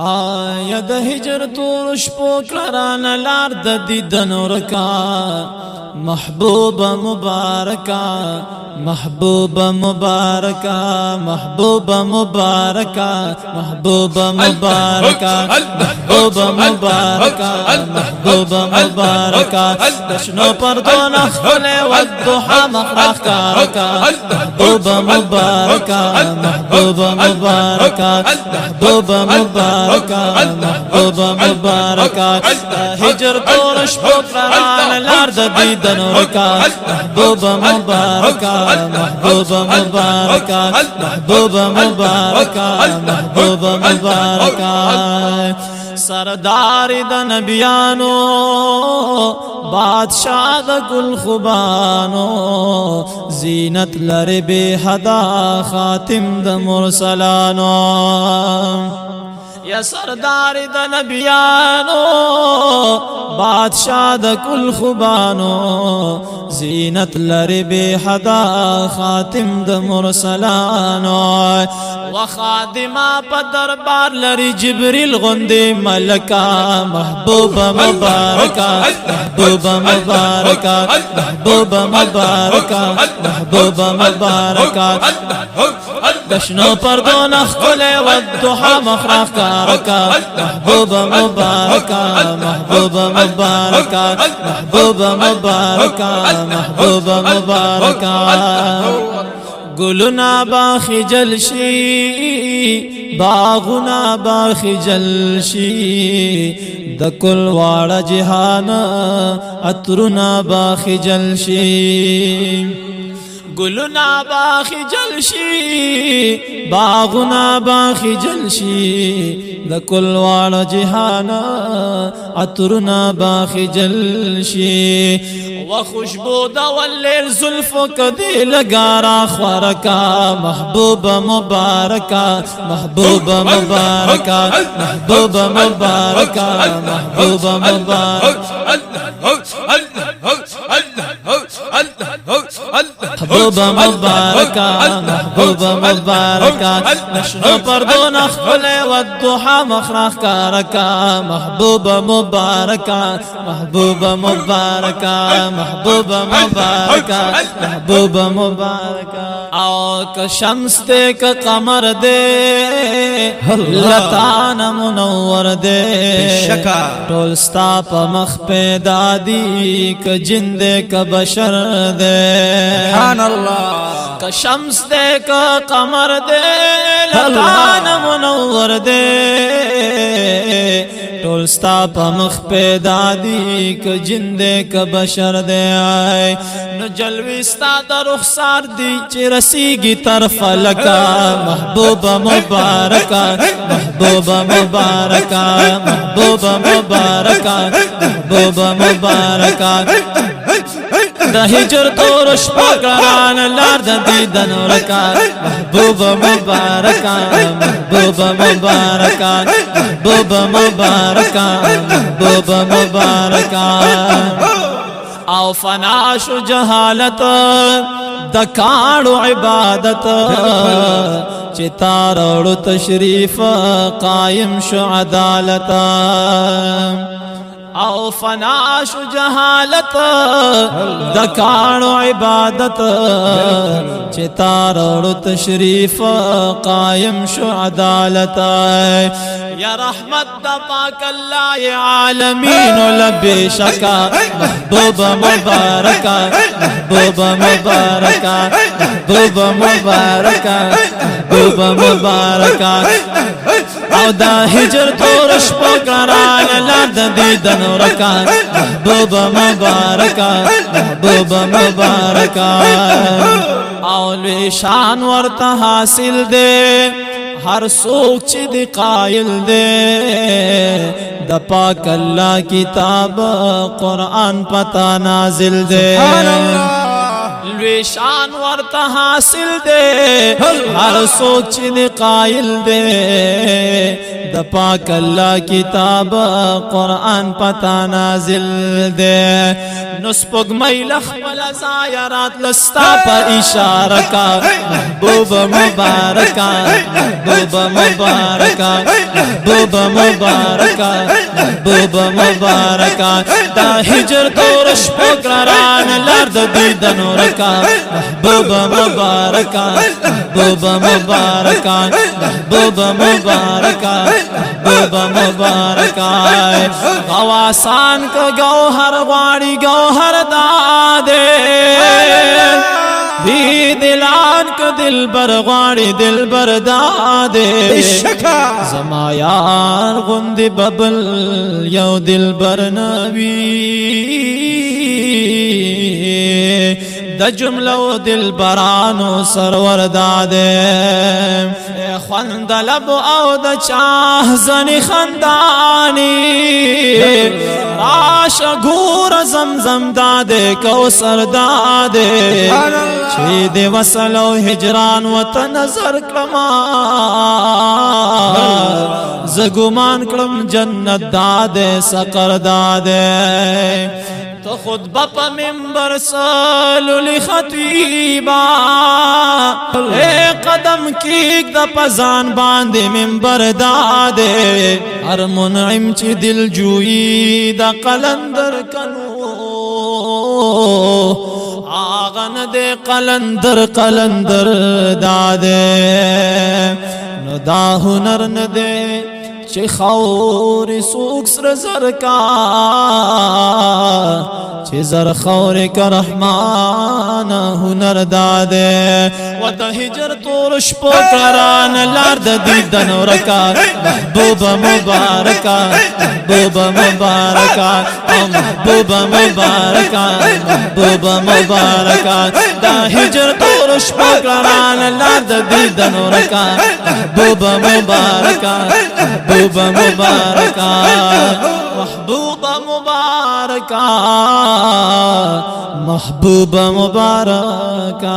آیا د هجر تور شپو کران لار د دیدن ورکا محبوبا مبارکا محبوبا مبارکا محبوبا مبارکا محبوبا مبارکا محبوبا مبارکا محبوبا مبارکا دشنو پردون اخفل والضحى مخرخ کارکا محبوبا مبارکا محبوبا مبارکا محبوبا مبارکا محبوبا مبارکا هجر تور شپو کران لار د دیدن ورکا محبوبا مبارکا محبوبا مبارکا محبوبا مبارکا محبوبا مبارکا سردار د نبیانو بادشاہ د گل خوبانو زینت لري بے حدا خاتم د مرسلانو یا سردار د نبیانو بادشاہ د کل خوبانو زینت لري بے حدا خاتم د مرسلانو وخادمہ په دربار لري جبريل غندي ملکا محبوبا مبارکا محبوبا مبارکا محبوبا مبارکا محبوبا مبارکا دشنو پردون اخکل والضحى مخرخ کارکا محبوبا مبارکا محبوبا مبارکا محبوبا مبارکا محبوبا مبارکا گلنا باخی جلشی باغنا باخی جلشی د کل واړه جهان عطرنا باخی جلشی گلنا باخی جلشی باغنا باخی جلشی د کل واړه جهان عطرنا باخی جلشی وخشبو دا واللیل زلفو کدی لگارا خورکا محبوبا مبارکا محبوبا مبارکا محبوبا مبارکا محبوبا مبارکا محبوبا مبارکا محبوبا مبارکا نشنو پردون اخفل والضحى مخرخ کارکا محبوبا مبارکا محبوبا مبارکا محبوبا مبارکا محبوبا مبارکا او که شمس دے که قمر دے لتان منور دے ټول ستا په مخ پیدا دی که جن دے که بشر دے سبحان اللہ که شمس دے که قمر دے لتان منور دے ټول ستا په مخ پیدا دی که جن دے که بشر دے آئے نو جلوی ستا دا رخسار دی چی رسیگی طرف لکا محبوبا مبارکا محبوبا مبارکا محبوبا مبارکا محبوبا مبارکا دا هجر تور شپو کران لار د دیدن ورکا محبوبا مبارکا محبوبا مبارکا محبوبا مبارکا محبوبا مبارکا او فناشو جهالت د کاڼو عبادت چتا روړو تشریف قائم شو عدالت او فناش جهالت د کاڼو عبادت چتا روړو تشریف قائم شو عدالت یا رحمت د پاک الله عالمین لبی شکا محبوبا مبارکا محبوبا مبارکا محبوبا مبارکا محبوبا مبارکا او دا هجر تور شپو کران لار د دیدن ورکا محبوبا مبارکا محبوبا مبارکا او لوی شان ورته حاصل دے ہر سوک چی دی قائل دے د پاک اللہ کتاب قرآن پتا نازل دے لوی شان ورته حاصل دے ہر سوچ دے قائل دے د پاک اللہ کتاب قرآن پتا نازل دے نسپگ میلخ والزائرات لستا پا اشارہ کا محبوب مبارکہ محبوب مبارکہ محبوب مبارکہ محبوب مبارکہ دا ہجر دورش پگران لرد دیدن رکا محبوب مبارکہ محبوب مبارکہ محبوب مبارکہ محبوب مبارکہ غواسان کا گوہر غاڑی گوہر دادے بھی دلان کا دل بر غاڑی دل بر دادے زما یار غند ببل یو دل بر نبی د جملو دل برانو سرور دادے خند لب او د چاہ زنی خندانی راش گور زمزم دادے کوثر دادے چی دے وصلو ہجران وطن نظر کلما زگمان کلم جنت دادے سقر دادے تو خود بپا منبر سالو لی خطیبا اے قدم کیک دا پزان باندے منبر دادے ہر منعم چی دل جوئی دا قلندر کنو آغن دے قلندر قلندر دادے نو دا ہنر ندے چی خور سوک سر زرکا چی زر خور کا رحمان ہنر دادے و دا ہجر تورش پوکران لارد دیدن رکا محبوب مبارکہ محبوب مبارکہ محبوب مبارکہ محبوب مبارکہ دا ہجر تورش پوکران لارد دیدن رکا محبوب مبارکہ محبوب مبارکہ محبوب مبارکہ محبوب مبارکہ